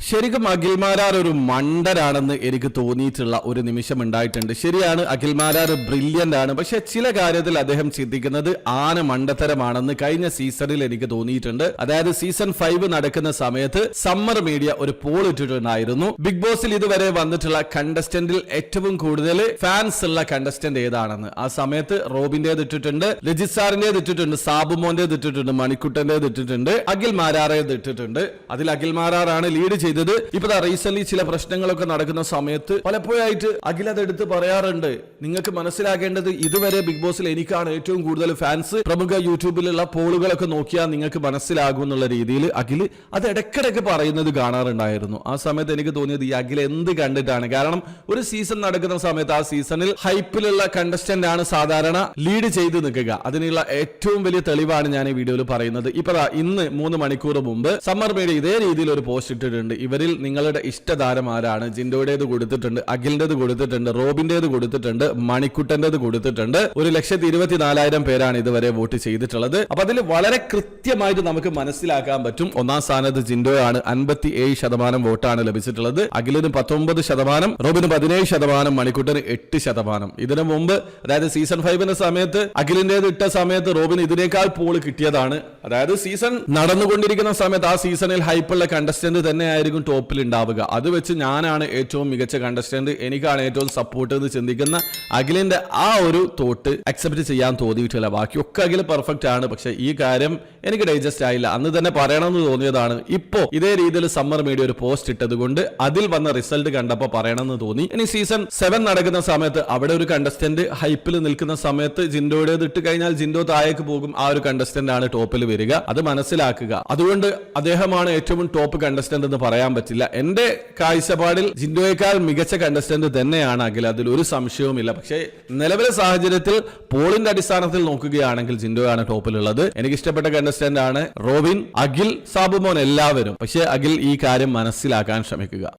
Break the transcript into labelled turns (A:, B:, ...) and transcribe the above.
A: ശരിക്കും അഖിൽമാരാർ ഒരു മണ്ടനാണെന്ന് എനിക്ക് തോന്നിയിട്ടുള്ള ഒരു നിമിഷം ഉണ്ടായിട്ടുണ്ട്. ശരിയാണ്, അഖിൽമാരാർ ബ്രില്യന്റ് ആണ്. പക്ഷെ ചില കാര്യത്തിൽ അദ്ദേഹം ചിന്തിക്കുന്നത് ആന മണ്ടത്തരമാണെന്ന് കഴിഞ്ഞ സീസണിൽ എനിക്ക് തോന്നിയിട്ടുണ്ട്. അതായത് സീസൺ 5 നടക്കുന്ന സമയത്ത് സമ്മർ മീഡിയ ഒരു പോൾ ഇട്ടിട്ടുണ്ടായിരുന്നു. ബിഗ് ബോസിൽ ഇതുവരെ വന്നിട്ടുള്ള കണ്ടസ്റ്റന്റിൽ ഏറ്റവും കൂടുതൽ ഫാൻസ് ഉള്ള കണ്ടസ്റ്റന്റ് ഏതാണെന്ന്. ആ സമയത്ത് റോബിന്റേത് ഇട്ടിട്ടുണ്ട്, രജിസാറിന്റേത് ഇട്ടിട്ടുണ്ട്, സാബുമോന്റേത് ഇട്ടിട്ടുണ്ട്, മണിക്കുട്ടന്റേത് ഇട്ടിട്ടുണ്ട്, അഖിൽമാരാറേത് ഇട്ടിട്ടുണ്ട്. അതിൽ അഖിൽമാരാറാണ് ലീഡ് ചെയ്തത്. ഇപ്പൊ റീസെന്റ് ചില പ്രശ്നങ്ങളൊക്കെ നടക്കുന്ന സമയത്ത് പലപ്പോഴായിട്ട് അഖിൽ അതെടുത്ത് പറയാറുണ്ട്. നിങ്ങൾക്ക് മനസ്സിലാക്കേണ്ടത് ഇതുവരെ ബിഗ് ബോസിൽ എനിക്കാണ് ഏറ്റവും കൂടുതൽ ഫാൻസ്. പ്രമുഖ യൂട്യൂബിലുള്ള പോളുകളൊക്കെ നോക്കിയാൽ നിങ്ങൾക്ക് മനസ്സിലാകും എന്നുള്ള രീതിയിൽ അഖിൽ അത് ഇടയ്ക്കിടയ്ക്ക് പറയുന്നത് കാണാറുണ്ടായിരുന്നു. ആ സമയത്ത് എനിക്ക് തോന്നിയത് ഈ അഖിൽ എന്ത് കണ്ടിട്ടാണ്. കാരണം ഒരു സീസൺ നടക്കുന്ന സമയത്ത് ആ സീസണിൽ ഹൈപ്പിലുള്ള കണ്ടസ്റ്റന്റ് ആണ് സാധാരണ ലീഡ് ചെയ്ത് നിൽക്കുക. അതിനുള്ള ഏറ്റവും വലിയ തെളിവാണ് ഞാൻ ഈ വീഡിയോയിൽ പറയുന്നത്. ഇപ്പൊ ഇന്ന് 3 മണിക്കൂർ മുമ്പ് സമ്മർ മീഡിയ ഇതേ രീതിയിൽ ഒരു പോസ്റ്റ് ഇട്ടിട്ടുണ്ട്. ഇവരിൽ നിങ്ങളുടെ ഇഷ്ടതാരം ആരാണ്? ജിൻഡോയുടേത് കൊടുത്തിട്ടുണ്ട്, അഖിലിന്റേത് കൊടുത്തിട്ടുണ്ട്, റോബിന്റേത് കൊടുത്തിട്ടുണ്ട്, മണിക്കുട്ടന്റേത് കൊടുത്തിട്ടുണ്ട്. 1,24,000 പേരാണ് ഇതുവരെ വോട്ട് ചെയ്തിട്ടുള്ളത്. അപ്പൊ അതിൽ വളരെ കൃത്യമായിട്ട് നമുക്ക് മനസ്സിലാക്കാൻ പറ്റും. ഒന്നാം സ്ഥാനത്ത് ജിൻഡോയാണ്, 57% വോട്ടാണ് ലഭിച്ചിട്ടുള്ളത്. അഖിലിന് 19%, റോബിന് 17%, മണിക്കുട്ടന് 8%. ഇതിനു മുമ്പ് അതായത് സീസൺ 5 സമയത്ത് അഖിലിന്റേത് ഇട്ട സമയത്ത് റോബിന് ഇതിനേക്കാൾ പോൾ കിട്ടിയതാണ്. അതായത് സീസൺ നടന്നുകൊണ്ടിരിക്കുന്ന സമയത്ത് ആ സീസണിൽ ഹൈപ്പുള്ള കണ്ടസ്റ്റന്റ് തന്നെ ആയിരിക്കും ടോപ്പിൽ ഉണ്ടാവുക. അത് വെച്ച് ഞാനാണ് ഏറ്റവും മികച്ച കണ്ടസ്റ്റന്റ്, എനിക്കാണ് ഏറ്റവും സപ്പോർട്ട് എന്ന് ചിന്തിക്കുന്ന അഖിലിന്റെ ആ ഒരു തോട്ട് അക്സെപ്റ്റ് ചെയ്യാൻ തോന്നിയിട്ടില്ല. ബാക്കിയൊക്കെ അഖിൽ പെർഫെക്റ്റ് ആണ്. പക്ഷെ ഈ കാര്യം എനിക്ക് ഡൈജസ്റ്റ് ആയില്ല. അന്ന് തന്നെ പറയണമെന്ന് തോന്നിയതാണ്. ഇപ്പോ ഇതേ രീതിയിൽ സമ്മർ മീഡിയ ഒരു പോസ്റ്റ് ഇട്ടത് കൊണ്ട് അതിൽ വന്ന റിസൾട്ട് കണ്ടപ്പോൾ പറയണമെന്ന് തോന്നി. ഇനി സീസൺ 7 നടക്കുന്ന സമയത്ത് അവിടെ ഒരു കണ്ടസ്റ്റന്റ് ഹൈപ്പിൽ നിൽക്കുന്ന സമയത്ത് ജിൻഡോയുടേത് ഇട്ട് കഴിഞ്ഞാൽ ജിൻഡോ താഴേക്ക് പോകും. ആ ഒരു കണ്ടസ്റ്റന്റ് ആണ് ടോപ്പിൽ വരിക. അത് മനസ്സിലാക്കുക. അതുകൊണ്ട് അദ്ദേഹമാണ് ഏറ്റവും ടോപ്പ് കണ്ടസ്റ്റന്റ് എന്ന് പറയാൻ പറ്റില്ല. എന്റെ കാഴ്ചപ്പാടിൽ ജിൻഡോയേക്കാൾ മികച്ച കണ്ടസ്റ്റന്റ് തന്നെയാണ് അഖിൽ, അതിൽ ഒരു സംശയവുമില്ല. പക്ഷേ നിലവിലെ സാഹചര്യത്തിൽ പോളിന്റെ അടിസ്ഥാനത്തിൽ നോക്കുകയാണെങ്കിൽ ജിൻഡോയാണ് ടോപ്പിലുള്ളത്. എനിക്ക് ഇഷ്ടപ്പെട്ട കണ്ടസ്റ്റന്റ് ആണ് റോബിൻ, അഖിൽ, സാബുമോൻ എല്ലാവരും. പക്ഷേ അഖിൽ ഈ കാര്യം മനസ്സിലാക്കാൻ ശ്രമിക്കുക.